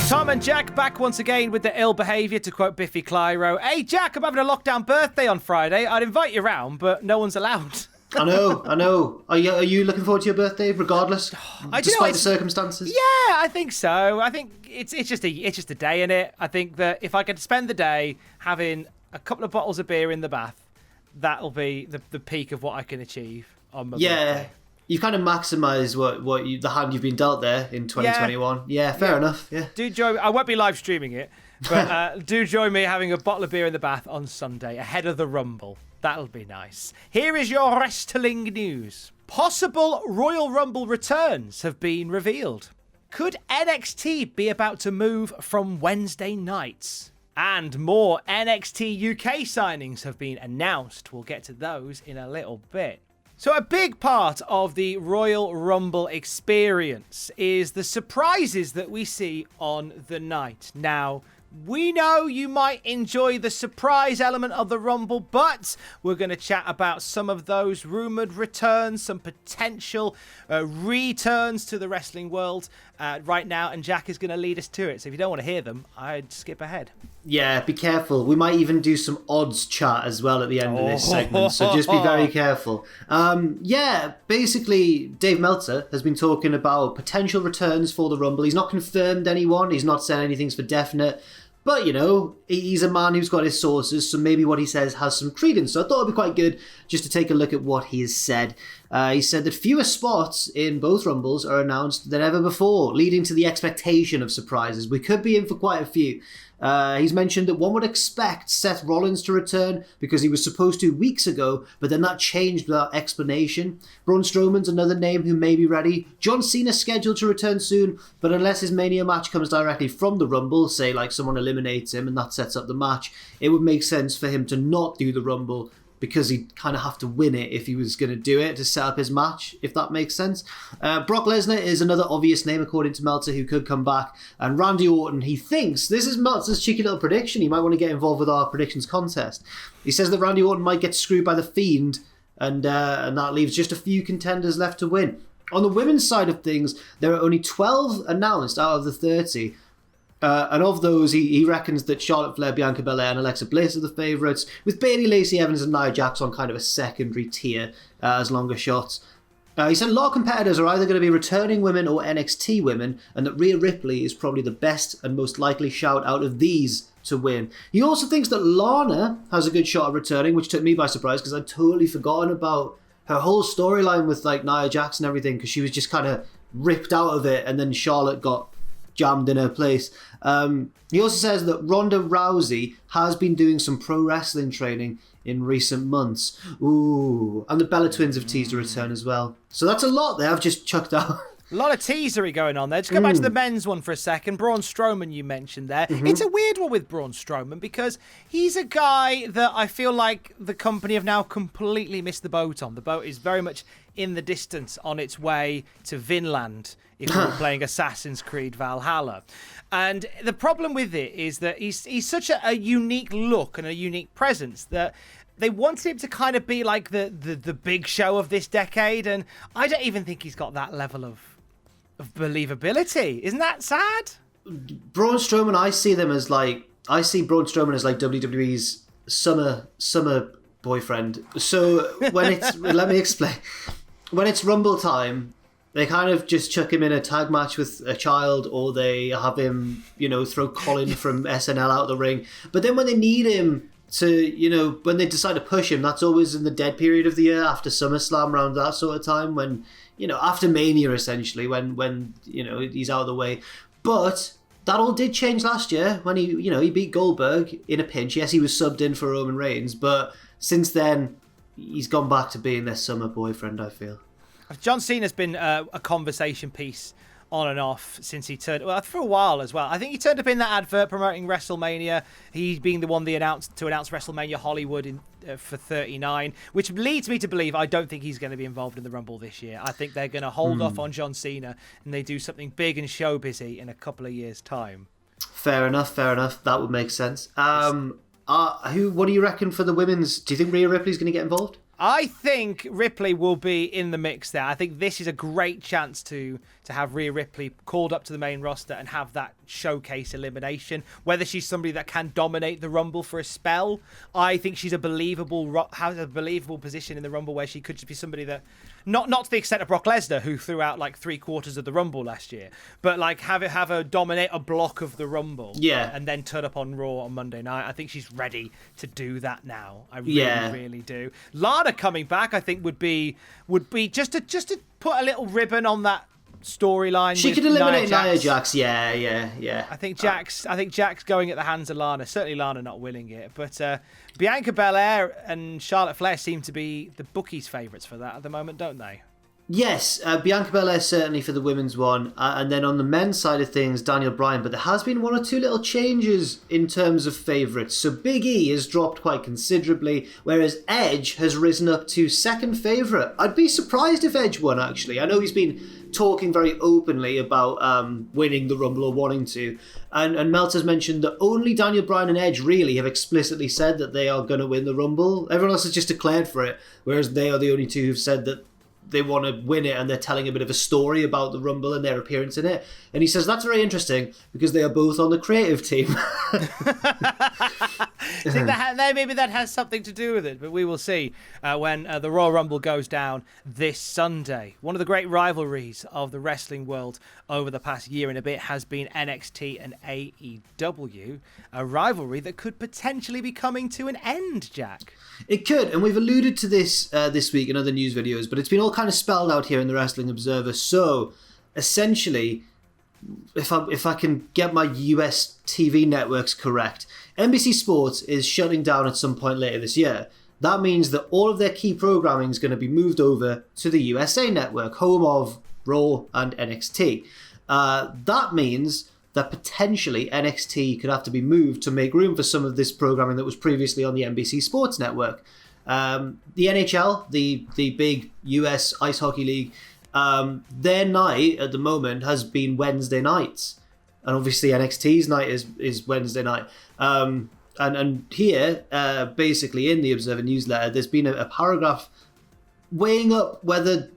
Tom and Jack back once again with the ill behaviour, to quote Biffy Clyro. Hey, Jack, I'm having a lockdown birthday on Friday. I'd invite you round, but no one's allowed. I know. Are you looking forward to your birthday, regardless, despite the circumstances? Yeah, I think so. I think it's just a day in it. I think that if I get to spend the day having a couple of bottles of beer in the bath, that'll be the peak of what I can achieve on my birthday. You've kind of maximised the hand you've been dealt there in 2021. Yeah, fair enough. Yeah. Do join me. I won't be live streaming it, but do join me having a bottle of beer in the bath on Sunday ahead of the Rumble. That'll be nice. Here is your wrestling news. Possible Royal Rumble returns have been revealed. Could NXT be about to move from Wednesday nights? And more NXT UK signings have been announced. We'll get to those in a little bit. So a big part of the Royal Rumble experience is the surprises that we see on the night. Now, we know you might enjoy the surprise element of the Rumble, but we're going to chat about some of those rumoured returns, some potential returns to the wrestling world right now, and Jack is going to lead us to it. So if you don't want to hear them, I'd skip ahead. Yeah, be careful. We might even do some odds chat as well at the end of this segment, so just be very careful. Basically, Dave Meltzer has been talking about potential returns for the Rumble. He's not confirmed anyone. He's not said anything's for definite. But, he's a man who's got his sources, so maybe what he says has some credence. So I thought it'd be quite good just to take a look at what he has said. He said that fewer spots in both Rumbles are announced than ever before, leading to the expectation of surprises. We could be in for quite a few. He's mentioned that one would expect Seth Rollins to return because he was supposed to weeks ago, but then that changed without explanation. Braun Strowman's another name who may be ready. John Cena's scheduled to return soon, but unless his Mania match comes directly from the Rumble, say like someone eliminates him and that sets up the match, it would make sense for him to not do the Rumble, because he'd kind of have to win it if he was going to do it to set up his match, if that makes sense. Brock Lesnar is another obvious name, according to Meltzer, who could come back. And Randy Orton, he thinks, this is Meltzer's cheeky little prediction, he might want to get involved with our predictions contest. He says that Randy Orton might get screwed by The Fiend, and that leaves just a few contenders left to win. On the women's side of things, there are only 12 announced out of the 30, and of those, he reckons that Charlotte Flair, Bianca Belair and Alexa Bliss are the favourites, with Bayley, Lacey Evans and Nia Jax on kind of a secondary tier as longer shots. He said a lot of competitors are either going to be returning women or NXT women, and that Rhea Ripley is probably the best and most likely shout out of these to win. He also thinks that Lana has a good shot at returning, which took me by surprise because I'd totally forgotten about her whole storyline with like Nia Jax and everything, because she was just kind of ripped out of it and then Charlotte got jammed in her place. He also says that Ronda Rousey has been doing some pro wrestling training in recent months. Ooh, and the Bella Twins have teased a return as well. So that's a lot there I've just chucked out. A lot of teasery going on there. Just go back to the men's one for a second. Braun Strowman, you mentioned there. It's a weird one with Braun Strowman because he's a guy that I feel like the company have now completely missed the boat on. The boat is very much in the distance on its way to Vinland if we were playing Assassin's Creed Valhalla. And the problem with it is that he's such a unique look and a unique presence that they wanted him to kind of be like the big show of this decade, and I don't even think he's got that level of believability. Isn't that sad? Braun Strowman, I see Braun Strowman as like WWE's summer boyfriend. So when it's let me explain. When it's Rumble time, they kind of just chuck him in a tag match with a child, or they have him, throw Colin from SNL out of the ring. But then when they need him to, when they decide to push him, that's always in the dead period of the year after SummerSlam, around that sort of time when, after Mania essentially, when he's out of the way. But that all did change last year when he beat Goldberg in a pinch. Yes, he was subbed in for Roman Reigns, but since then he's gone back to being their summer boyfriend, I feel. John Cena's been a conversation piece on and off since he turned, for a while as well. I think he turned up in that advert promoting WrestleMania, he being the one to announce WrestleMania Hollywood for 39, which leads me to believe I don't think he's going to be involved in the Rumble this year. I think they're going to hold off on John Cena and they do something big and showbizy in a couple of years' time. Fair enough. That would make sense. What do you reckon for the women's? Do you think Rhea Ripley's going to get involved? I think Ripley will be in the mix there. I think this is a great chance to have Rhea Ripley called up to the main roster and have that showcase elimination. Whether she's somebody that can dominate the Rumble for a spell, I think she's has a believable position in the Rumble where she could just be somebody that, not to the extent of Brock Lesnar, who threw out like 3/4 of the Rumble last year, but like have her dominate a block of the Rumble, and then turn up on Raw on Monday night. I think she's ready to do that now. I really do. Lana coming back, I think would be just to put a little ribbon on that storyline. She could eliminate Nia Jax. Yeah. I think Jax going at the hands of Lana. Certainly Lana not willing it, but Bianca Belair and Charlotte Flair seem to be the bookies' favourites for that at the moment, don't they? Yes, Bianca Belair certainly for the women's one, and then on the men's side of things, Daniel Bryan. But there has been one or two little changes in terms of favourites. So Big E has dropped quite considerably, whereas Edge has risen up to second favourite. I'd be surprised if Edge won, actually. I know he's been talking very openly about winning the Rumble or wanting to, and Meltzer's mentioned that only Daniel Bryan and Edge really have explicitly said that they are going to win the Rumble. Everyone else has just declared for it, whereas they are the only two who've said that they want to win it, and they're telling a bit of a story about the Rumble and their appearance in it. And he says that's very interesting because they are both on the creative team. I think maybe that has something to do with it, but we will see when the Royal Rumble goes down this Sunday. One of the great rivalries of the wrestling world over the past year and a bit has been NXT and AEW, a rivalry that could potentially be coming to an end, Jack. It could, and we've alluded to this this week in other news videos, but it's been all kind of spelled out here in the Wrestling Observer. So, essentially, if I can get my US TV networks correct, NBC Sports is shutting down at some point later this year. That means that all of their key programming is going to be moved over to the USA Network, home of Raw and NXT. That means that potentially NXT could have to be moved to make room for some of this programming that was previously on the NBC Sports Network. The NHL, the big US ice hockey league, their night at the moment has been Wednesday nights. And obviously NXT's night is Wednesday night. And here, basically in the Observer newsletter, there's been a paragraph weighing up whether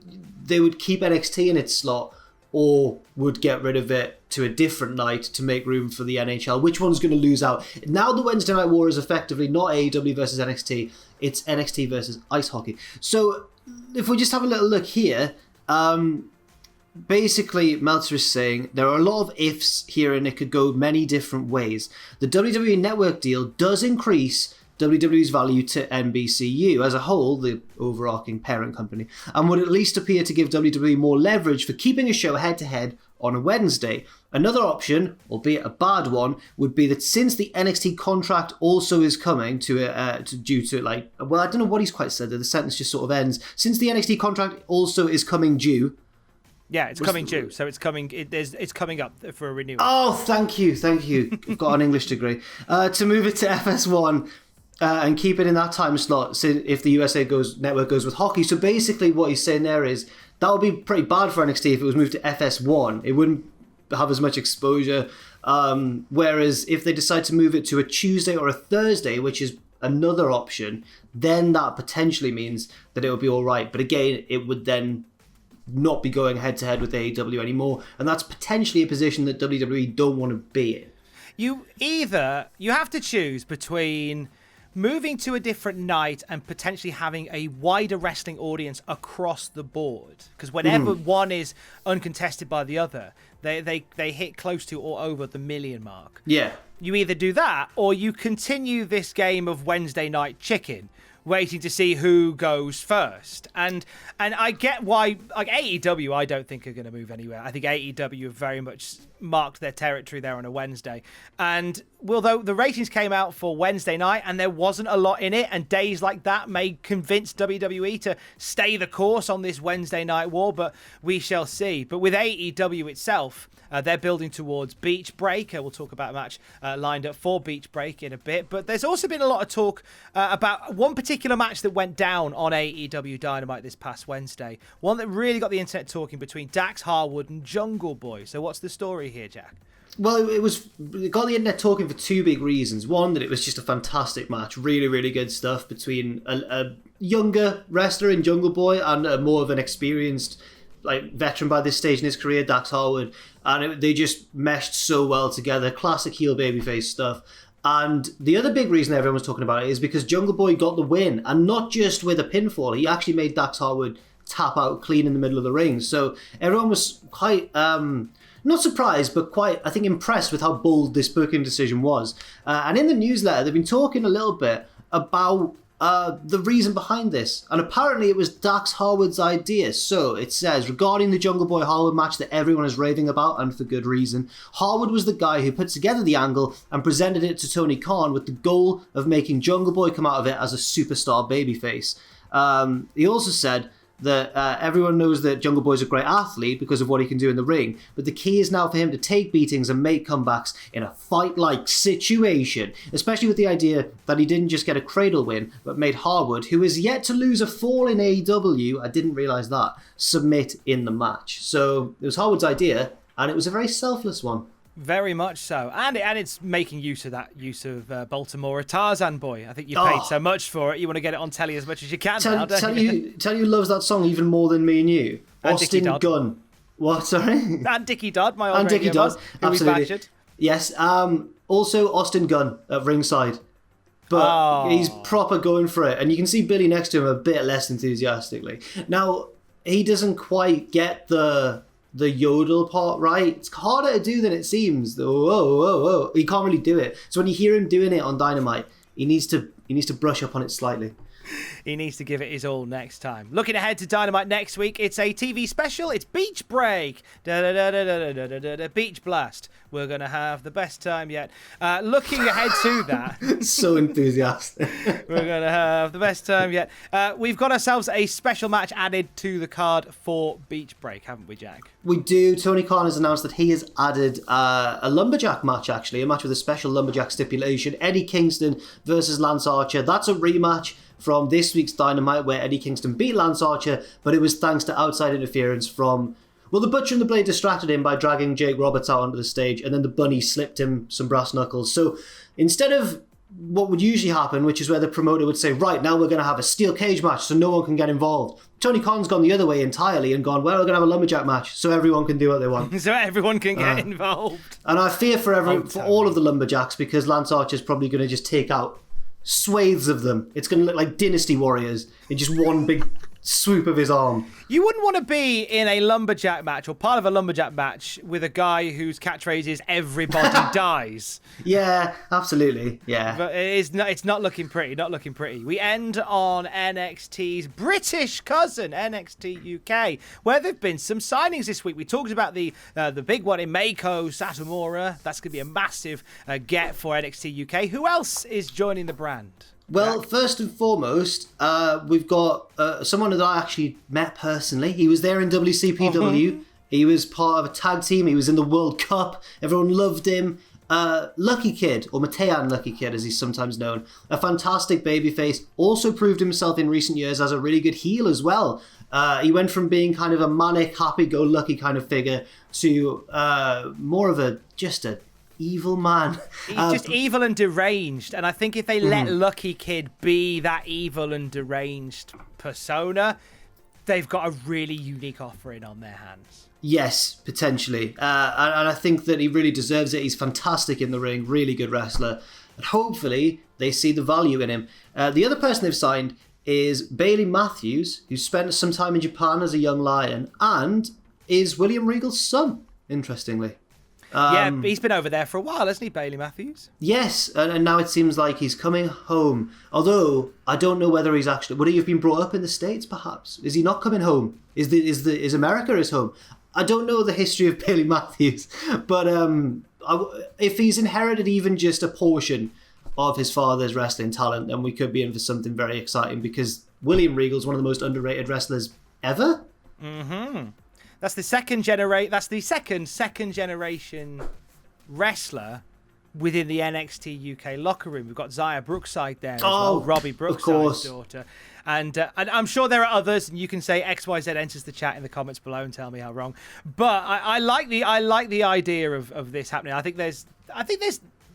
they would keep NXT in its slot or would get rid of it to a different night to make room for the NHL. Which one's going to lose out? Now the Wednesday Night War is effectively not AEW versus NXT, it's NXT versus ice hockey. So if we just have a little look here, basically Meltzer is saying there are a lot of ifs here and it could go many different ways. The WWE Network deal does increase WWE's value to NBCU as a whole, the overarching parent company, and would at least appear to give WWE more leverage for keeping a show head-to-head on a Wednesday. Another option, albeit a bad one, would be that since the NXT contract also is coming I don't know what he's quite said there, the sentence just sort of ends. Since the NXT contract also is coming due. Yeah, it's coming due, so it's coming. It's coming up for a renewal. Oh, thank you. I've got an English degree. To move it to FS1 and keep it in that time slot. If the USA Network goes with hockey, so basically what he's saying there is that would be pretty bad for NXT if it was moved to FS1. It wouldn't have as much exposure. Whereas if they decide to move it to a Tuesday or a Thursday, which is another option, then that potentially means that it would be all right. But again, it would then not be going head-to-head with AEW anymore, and that's potentially a position that WWE don't want to be in. You have to choose between moving to a different night and potentially having a wider wrestling audience across the board, because whenever one is uncontested by the other, they hit close to or over the million mark. Yeah. You either do that or you continue this game of Wednesday night chicken, waiting to see who goes first. And I get why, like AEW, I don't think are going to move anywhere. I think AEW have very much marked their territory there on a Wednesday. And although the ratings came out for Wednesday night and there wasn't a lot in it, and days like that may convince WWE to stay the course on this Wednesday night war, but we shall see. But with AEW itself, they're building towards Beach Break. We'll talk about a match lined up for Beach Break in a bit. But there's also been a lot of talk about one particular match that went down on AEW Dynamite this past Wednesday. One that really got the internet talking between Dax Harwood and Jungle Boy. So what's the story here, Jack? Well, it got the internet talking for two big reasons. One, that it was just a fantastic match, really, really good stuff between a younger wrestler in Jungle Boy and a more of an experienced, like, veteran by this stage in his career, Dax Harwood, and they just meshed so well together. Classic heel babyface stuff. And the other big reason everyone was talking about it is because Jungle Boy got the win, and not just with a pinfall. He actually made Dax Harwood tap out clean in the middle of the ring. So everyone was quite not surprised, but quite, I think, impressed with how bold this booking decision was. And in the newsletter, they've been talking a little bit about the reason behind this. And apparently it was Dax Harwood's idea. So it says, regarding the Jungle Boy Harwood match that everyone is raving about, and for good reason, Harwood was the guy who put together the angle and presented it to Tony Khan with the goal of making Jungle Boy come out of it as a superstar babyface. He also said that everyone knows that Jungle Boy's a great athlete because of what he can do in the ring, but the key is now for him to take beatings and make comebacks in a fight-like situation, especially with the idea that he didn't just get a cradle win, but made Harwood, who is yet to lose a fall in AEW, I didn't realise that, submit in the match. So it was Harwood's idea, and it was a very selfless one. Very much so, and it's making use of Baltimore Tarzan Boy. I think you paid so much for it, you want to get it on telly as much as you can. Tell you who loves that song even more than me and you. And Austin Gunn. What? Sorry. And Dickie Dodd, my old and Dickie Dodd, absolutely. Yes. Also Austin Gunn at ringside, but he's proper going for it, and you can see Billy next to him a bit less enthusiastically. Now he doesn't quite get the yodel part right. It's harder to do than it seems. Whoa. He can't really do it. So when you hear him doing it on Dynamite, he needs to brush up on it slightly. He needs to give it his all next time. Looking ahead to Dynamite next week, it's a TV special. It's Beach Break. Beach Blast. We're going to have the best time yet. Looking ahead to that. So enthusiastic. We're going to have the best time yet. We've got ourselves a special match added to the card for Beach Break, haven't we, Jack? We do. Tony Khan has announced that he has added a lumberjack match, actually. A match with a special lumberjack stipulation. Eddie Kingston versus Lance Archer. That's a rematch from this week's Dynamite where Eddie Kingston beat Lance Archer, but it was thanks to outside interference from, well, the Butcher and the Blade distracted him by dragging Jake Roberts out onto the stage, and then the Bunny slipped him some brass knuckles. So instead of what would usually happen, which is where the promoter would say, right, now we're going to have a steel cage match so no one can get involved, Tony Khan's gone the other way entirely and gone, well, we're going to have a lumberjack match so everyone can do what they want. So everyone can get involved. And I fear for all of the lumberjacks, because Lance Archer's probably going to just take out swathes of them. It's going to look like Dynasty Warriors in just one big swoop of his arm. You wouldn't want to be in a lumberjack match or part of a lumberjack match with a guy whose catchphrase is everybody dies. Yeah, absolutely. Yeah. But it's not looking pretty, not looking pretty. We end on NXT's British cousin, NXT UK, where there've been some signings this week. We talked about the big one in Meiko Satomura. That's going to be a massive get for NXT UK. Who else is joining the brand? Well, first and foremost, we've got someone that I actually met personally. He was there in WCPW. He was part of a tag team. He was in the World Cup. Everyone loved him. Lucky Kid, or Matean Lucky Kid as he's sometimes known. A fantastic babyface. Also proved himself in recent years as a really good heel as well. He went from being kind of a manic, happy-go-lucky kind of figure to more of a evil man. He's just evil and deranged, and I think if they let Lucky Kid be that evil and deranged persona, they've got a really unique offering on their hands. Yes, potentially. And I think that he really deserves it. He's fantastic in the ring, really good wrestler. And hopefully they see the value in him. The other person they've signed is Bailey Matthews, who spent some time in Japan as a young lion, and is William Regal's son, interestingly. Yeah, he's been over there for a while, hasn't he, Bailey Matthews? Yes, and now it seems like he's coming home. Although, I don't know whether he's actually... Would he have been brought up in the States, perhaps? Is he not coming home? Is America his home? I don't know the history of Bailey Matthews, but if he's inherited even just a portion of his father's wrestling talent, then we could be in for something very exciting, because William Regal's one of the most underrated wrestlers ever. Mm-hmm. That's the second generation wrestler within the NXT UK locker room. We've got Zaya Brookside there as well, Robbie Brookside's of course. daughter. And I'm sure there are others, and you can say XYZ enters the chat in the comments below and tell me how wrong. But I like the idea of this happening. I think there's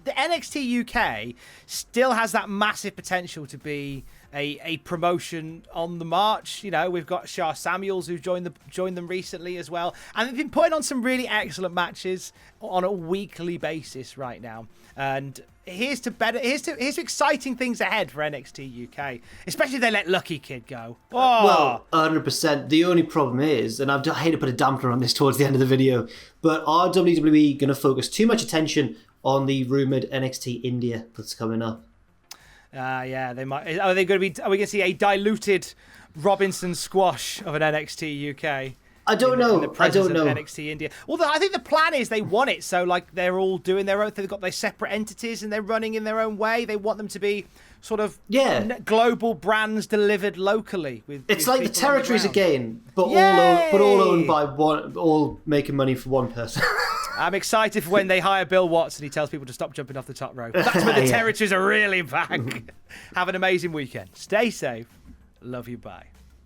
the NXT UK still has that massive potential to be a promotion on the march. You know, we've got Shah Samuels who joined them recently as well, and they've been putting on some really excellent matches on a weekly basis right now. And here's to exciting things ahead for NXT UK, especially if they let Lucky Kid go. Oh. Well, 100%. The only problem is, and I hate to put a dampener on this towards the end of the video, but are WWE going to focus too much attention on the rumoured NXT India that's coming up? Yeah, they might. Are we going to see a diluted Robinson squash of an NXT UK? I don't know. In the presence of NXT India. Well, I think the plan is they want it so like they're all doing their own thing. They've got their separate entities and they're running in their own way. They want them to be sort of global brands delivered locally. It's like the territories again, but all owned by one, all making money for one person. I'm excited for when they hire Bill Watts and he tells people to stop jumping off the top rope. That's when the territories are really back. Have an amazing weekend. Stay safe. Love you. Bye.